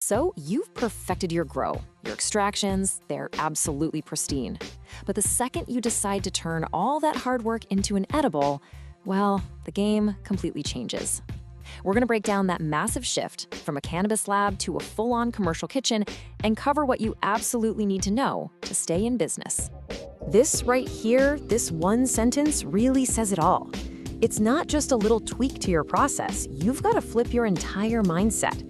So you've perfected your grow. Your extractions, they're absolutely pristine. But the second you decide to turn all that hard work into an edible, well, the game completely changes. We're going to break down that massive shift from a cannabis lab to a full-on commercial kitchen and cover what you absolutely need to know to stay in business. This right here, this one sentence really says it all. It's not just a little tweak to your process. You've got to flip your entire mindset.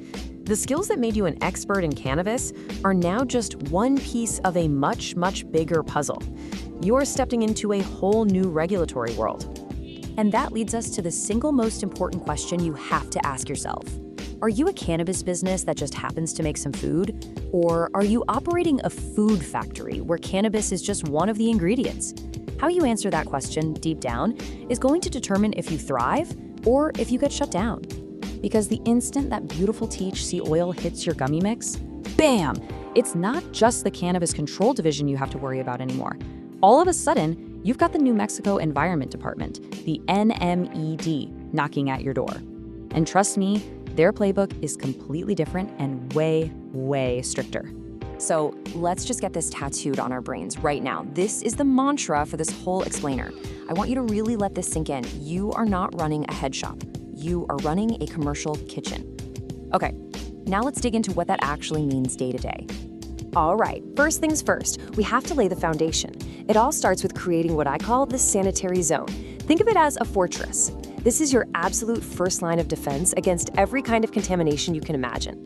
The skills that made you an expert in cannabis are now just one piece of a much, much bigger puzzle. You're stepping into a whole new regulatory world. And that leads us to the single most important question you have to ask yourself. Are you a cannabis business that just happens to make some food? Or are you operating a food factory where cannabis is just one of the ingredients? How you answer that question deep down is going to determine if you thrive or if you get shut down. Because the instant that beautiful THC oil hits your gummy mix, bam! It's not just the Cannabis Control Division you have to worry about anymore. All of a sudden, you've got the New Mexico Environment Department, the NMED, knocking at your door. And trust me, their playbook is completely different and way, way stricter. So let's just get this tattooed on our brains right now. This is the mantra for this whole explainer. I want you to really let this sink in. You are not running a head shop. You are running a commercial kitchen. Okay, now let's dig into what that actually means day to day. All right, first things first, we have to lay the foundation. It all starts with creating what I call the sanitary zone. Think of it as a fortress. This is your absolute first line of defense against every kind of contamination you can imagine.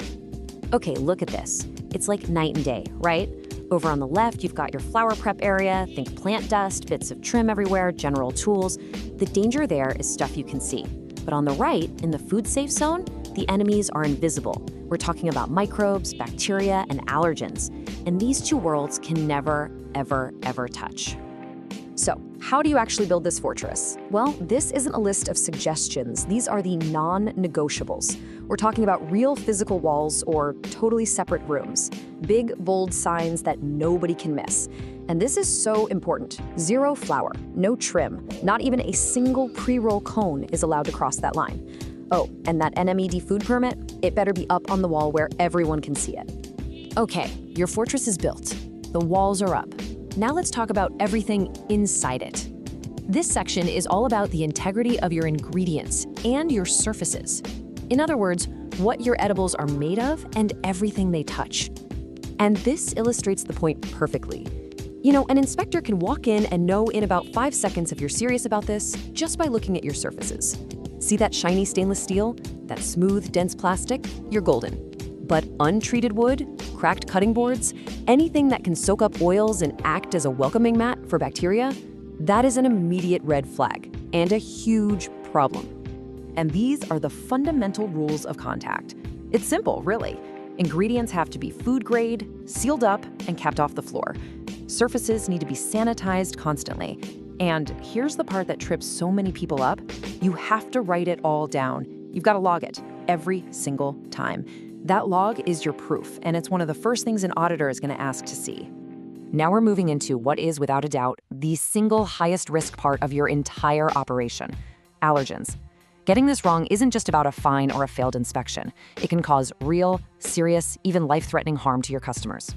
Okay, look at this. It's like night and day, right? Over on the left, you've got your flower prep area, think plant dust, bits of trim everywhere, general tools. The danger there is stuff you can see. But on the right, in the food safe zone, the enemies are invisible. We're talking about microbes, bacteria, and allergens. And these two worlds can never, ever, ever touch. So, how do you actually build this fortress? Well, this isn't a list of suggestions. These are the non-negotiables. We're talking about real physical walls or totally separate rooms. Big, bold signs that nobody can miss. And this is so important. Zero flour, no trim, not even a single pre-roll cone is allowed to cross that line. Oh, and that NMED food permit, it better be up on the wall where everyone can see it. Okay, your fortress is built. The walls are up. Now let's talk about everything inside it. This section is all about the integrity of your ingredients and your surfaces. In other words, what your edibles are made of and everything they touch. And this illustrates the point perfectly. You know, an inspector can walk in and know in about 5 seconds if you're serious about this just by looking at your surfaces. See that shiny stainless steel? That smooth, dense plastic? You're golden. But untreated wood, cracked cutting boards, anything that can soak up oils and act as a welcoming mat for bacteria, that is an immediate red flag and a huge problem. And these are the fundamental rules of contact. It's simple, really. Ingredients have to be food grade, sealed up, and kept off the floor. Surfaces need to be sanitized constantly. And here's the part that trips so many people up. You have to write it all down. You've got to log it every single time. That log is your proof, and it's one of the first things an auditor is going to ask to see. Now we're moving into what is, without a doubt, the single highest risk part of your entire operation: allergens. Getting this wrong isn't just about a fine or a failed inspection. It can cause real, serious, even life-threatening harm to your customers.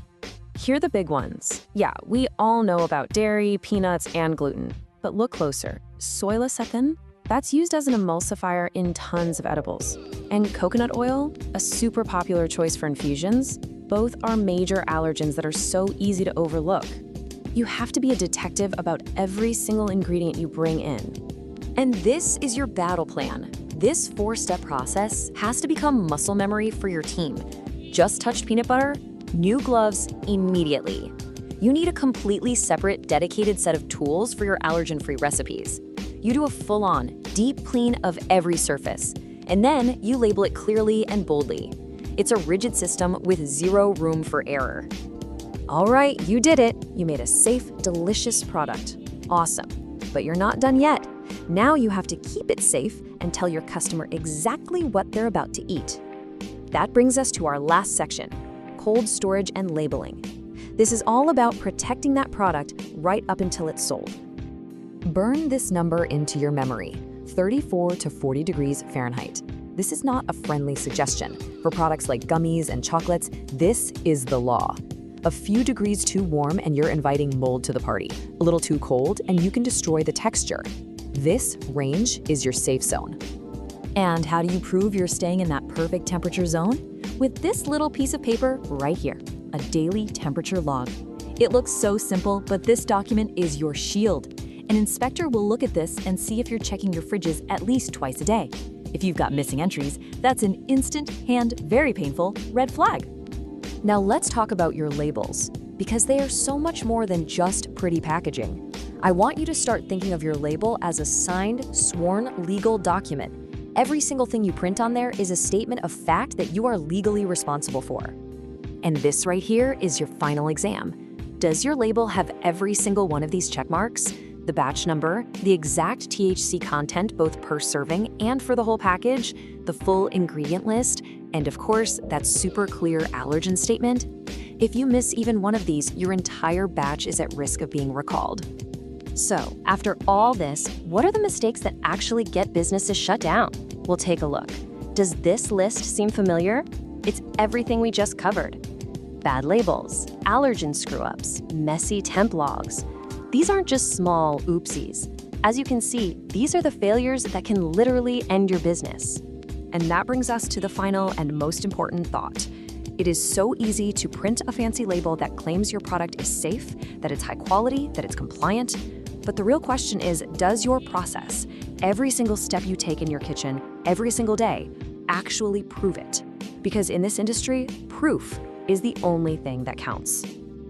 Here are the big ones. Yeah, we all know about dairy, peanuts, and gluten. But look closer. Soy lecithin? That's used as an emulsifier in tons of edibles. And coconut oil, a super popular choice for infusions, both are major allergens that are so easy to overlook. You have to be a detective about every single ingredient you bring in. And this is your battle plan. This 4-step process has to become muscle memory for your team. Just touched peanut butter? New gloves immediately. You need a completely separate, dedicated set of tools for your allergen-free recipes. You do a full-on, deep clean of every surface, and then you label it clearly and boldly. It's a rigid system with zero room for error. All right, you did it. You made a safe, delicious product. Awesome. But you're not done yet. Now you have to keep it safe and tell your customer exactly what they're about to eat. That brings us to our last section: cold storage and labeling. This is all about protecting that product right up until it's sold. Burn this number into your memory: 34 to 40 degrees Fahrenheit. this is not a friendly suggestion. For products like gummies and chocolates, this is the law. A few degrees too warm and you're inviting mold to the party. A little too cold and you can destroy the texture. This range is your safe zone. And how do you prove you're staying in that perfect temperature zone? With this little piece of paper right here, a daily temperature log. It looks so simple, but this document is your shield. An inspector will look at this and see if you're checking your fridges at least twice a day. If you've got missing entries, that's an instant and very painful red flag. Now let's talk about your labels, because they are so much more than just pretty packaging. I want you to start thinking of your label as a signed, sworn legal document. Every single thing you print on there is a statement of fact that you are legally responsible for. And this right here is your final exam. Does your label have every single one of these check marks? The batch number, the exact THC content both per serving and for the whole package, the full ingredient list, and of course, that super clear allergen statement? If you miss even one of these, your entire batch is at risk of being recalled. So, after all this, what are the mistakes that actually get businesses shut down? We'll take a look. Does this list seem familiar? It's everything we just covered. Bad labels, allergen screw-ups, messy temp logs. These aren't just small oopsies. As you can see, these are the failures that can literally end your business. And that brings us to the final and most important thought. It is so easy to print a fancy label that claims your product is safe, that it's high quality, that it's compliant. But the real question is, does your process, every single step you take in your kitchen, every single day, actually prove it? Because in this industry, proof is the only thing that counts.